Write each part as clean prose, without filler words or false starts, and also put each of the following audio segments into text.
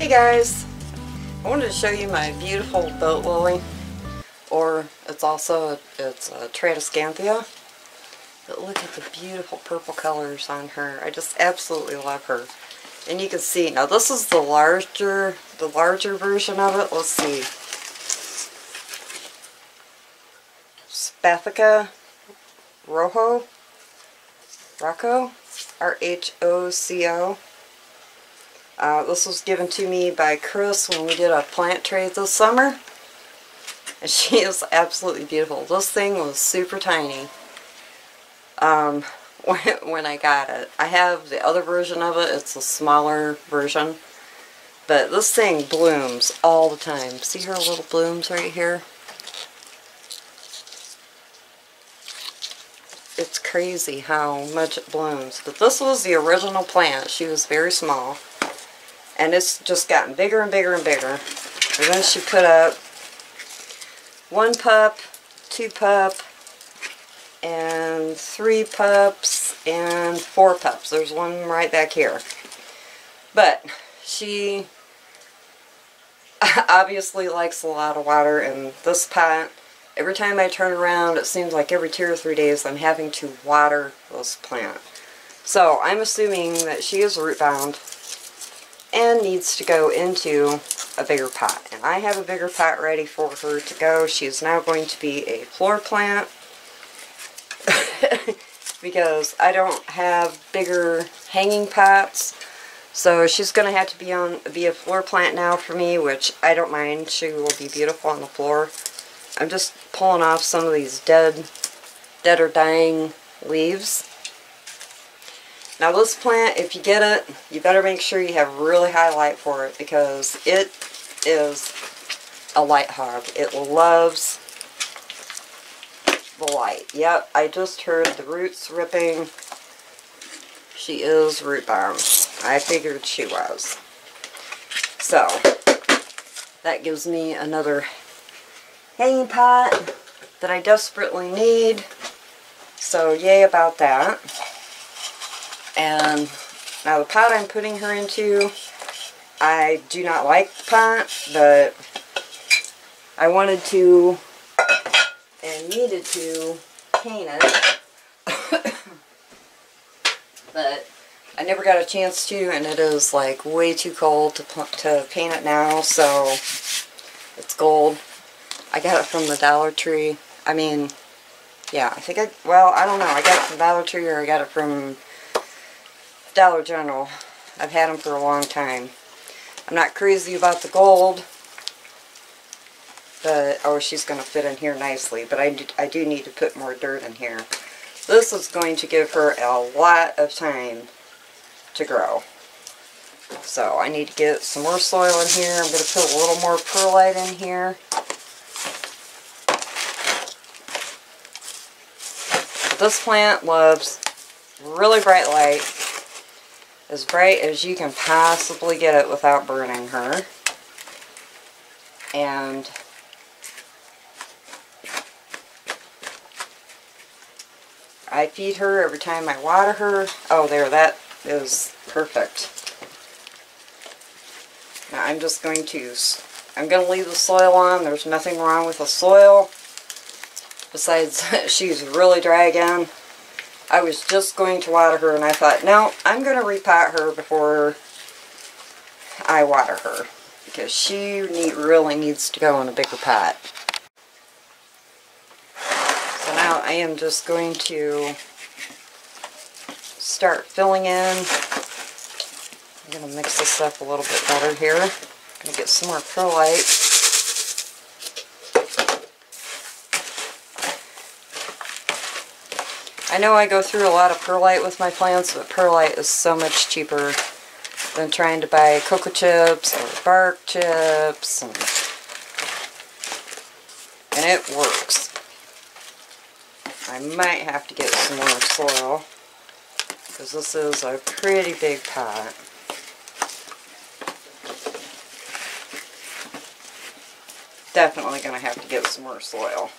Hey guys, I wanted to show you my beautiful boat lily, or it's a Tradescantia. But look at the beautiful purple colors on her. I just absolutely love her. And you can see, now this is the larger version of it. Let's see. Spathacea Rocco, R-H-O-C-O. This was given to me by Chris when we did a plant trade this summer. And she is absolutely beautiful. This thing was super tiny when I got it. I have the other version of it. It's a smaller version. But this thing blooms all the time. See her little blooms right here? It's crazy how much it blooms. But this was the original plant. She was very small. And it's just gotten bigger and bigger and bigger. And then she put up 1 pup, 2 pup, and 3 pups, and 4 pups. There's one right back here. But she obviously likes a lot of water, and this pot, every time I turn around, it seems like every 2 or 3 days I'm having to water this plant. So I'm assuming that she is root bound and needs to go into a bigger pot. And I have a bigger pot ready for her to go. She is now going to be a floor plant because I don't have bigger hanging pots. So she's going to have to be a floor plant now for me, which I don't mind. She will be beautiful on the floor. I'm just pulling off some of these dead or dying leaves. Now this plant, if you get it, you better make sure you have really high light for it, because it is a light hog. It loves the light. Yep, I just heard the roots ripping. She is root bound. I figured she was. So, that gives me another hanging pot that I desperately need. So, yay about that. And now the pot I'm putting her into, I do not like the pot, but I wanted to and needed to paint it. But I never got a chance to, and it is like way too cold to paint it now, so it's gold. I got it from the Dollar Tree. I mean, yeah, I don't know. I got it from Dollar Tree or I got it from Dollar General. I've had them for a long time. I'm not crazy about the gold, but oh, she's going to fit in here nicely, but I do need to put more dirt in here. This is going to give her a lot of time to grow. So I need to get some more soil in here. I'm going to put a little more perlite in here. This plant loves really bright light. As bright as you can possibly get it without burning her. And I feed her every time I water her. Oh, there, that is perfect. Now I'm just going to leave the soil on. There's nothing wrong with the soil. Besides, she's really dry again. I was just going to water her, and I thought, no, I'm going to repot her before I water her, because she really needs to go in a bigger pot. So now I am just going to start filling in. I'm going to mix this up a little bit better here. I'm going to get some more perlite. I know I go through a lot of perlite with my plants, but perlite is so much cheaper than trying to buy cocoa chips or bark chips, and it works. I might have to get some more soil, because this is a pretty big pot. Definitely going to have to get some more soil.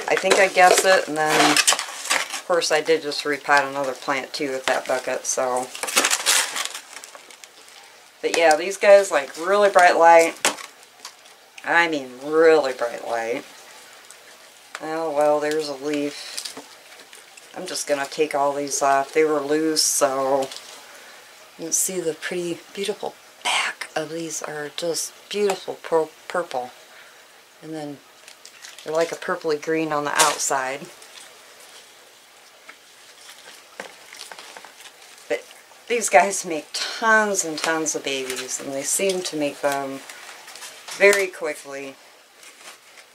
I think I guessed it, and then of course I did just repot another plant too with that bucket, so But yeah, these guys like really bright light. I mean really bright light. Oh well, there's a leaf. I'm just going to take all these off. They were loose, so you can see the pretty, beautiful back of these are just beautiful purple. And then they're like a purpley green on the outside. But these guys make tons and tons of babies, and they seem to make them very quickly.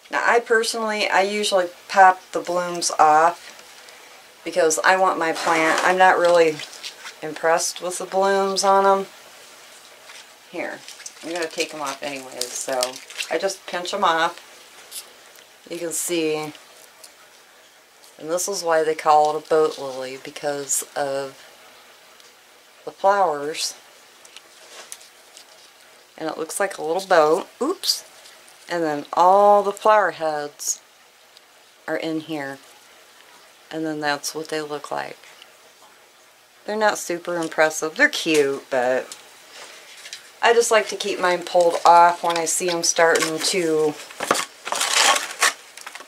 Now I usually pop the blooms off because I want my plant, I'm not really impressed with the blooms on them. Here, I'm going to take them off anyways, so I just pinch them off. You can see, and this is why they call it a boat lily, because of the flowers. And it looks like a little boat. Oops! And then all the flower heads are in here. And then that's what they look like. They're not super impressive. They're cute, but I just like to keep mine pulled off when I see them starting to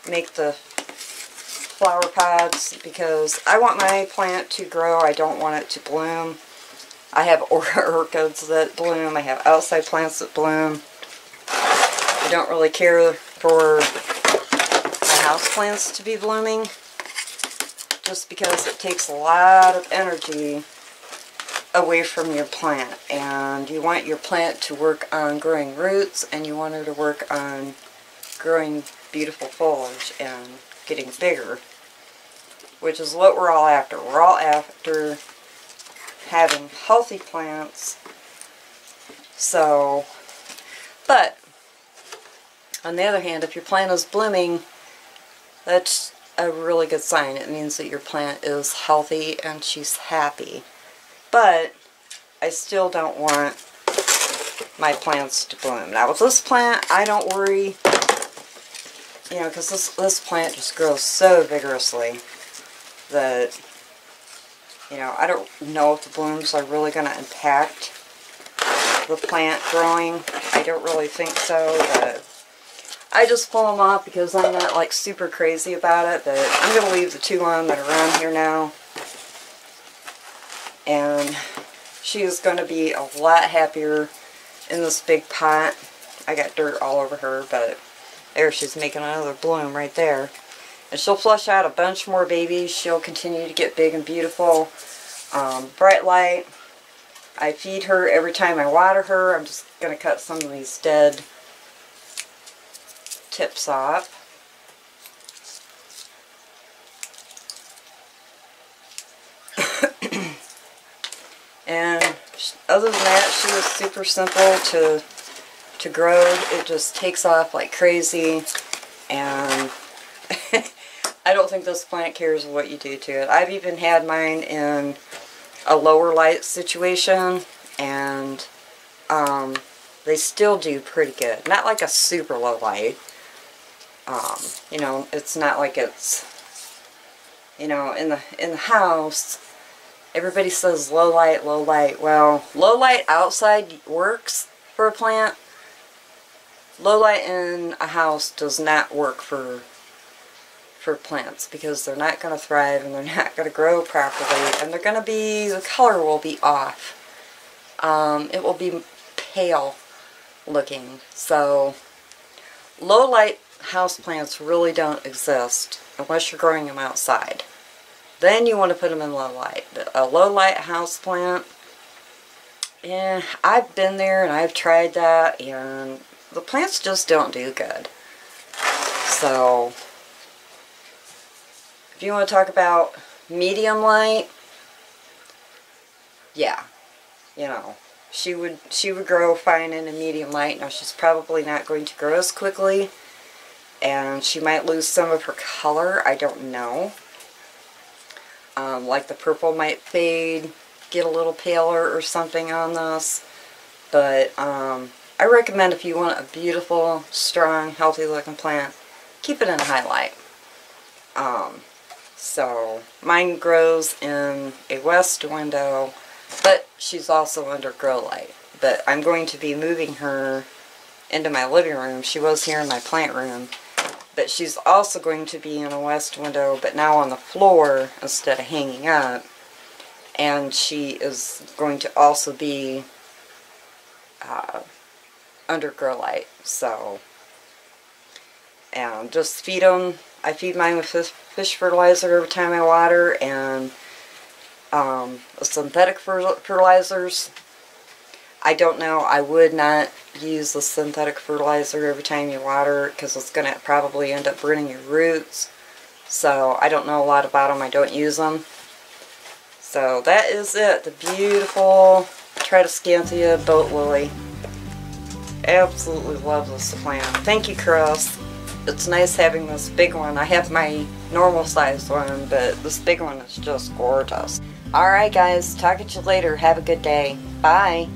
make the flower pods, because I want my plant to grow. I don't want it to bloom. I have orchids that bloom. I have outside plants that bloom. I don't really care for my house plants to be blooming, just because it takes a lot of energy away from your plant, and you want your plant to work on growing roots, and you want it to work on growing beautiful foliage and getting bigger, which is what we're all after. We're all after having healthy plants. So, but on the other hand, if your plant is blooming, that's a really good sign. It means that your plant is healthy and she's happy. But I still don't want my plants to bloom. Now with this plant, I don't worry, you know, because this plant just grows so vigorously that, you know, I don't know if the blooms are really going to impact the plant growing. I don't really think so, but I just pull them off because I'm not like super crazy about it. But I'm going to leave the two on that are around here now. And she is going to be a lot happier in this big pot. I got dirt all over her, but there, she's making another bloom right there. And she'll flush out a bunch more babies. She'll continue to get big and beautiful. Bright light. I feed her every time I water her. I'm just going to cut some of these dead tips off. And other than that, she was super simple to grow. It just takes off like crazy, and I don't think this plant cares what you do to it. I've even had mine in a lower light situation, and they still do pretty good. Not like a super low light. You know, it's not like it's, you know, in the house. Everybody says low light, low light. Well, low light outside works for a plant. Low light in a house does not work for plants, because they're not going to thrive and they're not going to grow properly, and they're going to be, the color will be off. It will be pale looking. So low light house plants really don't exist unless you're growing them outside. Then you want to put them in low light. But a low light house plant, yeah, I've been there and I've tried that, and the plants just don't do good. So if you want to talk about medium light, yeah, you know, she would grow fine in a medium light. Now she's probably not going to grow as quickly, and she might lose some of her color. I don't know. Like the purple might fade, get a little paler or something on this. But I recommend, if you want a beautiful, strong, healthy looking plant, keep it in highlight. So mine grows in a west window, but she's also under grow light. but I'm going to be moving her into my living room. She was here in my plant room, but she's also going to be in a west window, but now on the floor instead of hanging up. And she is going to also be under grow light. So, and just feed them. I feed mine with fish fertilizer every time I water, and synthetic fertilizers. I don't know, I would not use the synthetic fertilizer every time you water, because it's going to probably end up burning your roots. So I don't know a lot about them, I don't use them. So that is it, the beautiful Tradescantia Boatlily. Absolutely love this plant. Thank you, Chris. It's nice having this big one. I have my normal size one, but this big one is just gorgeous. Alright guys, talk to you later. Have a good day. Bye.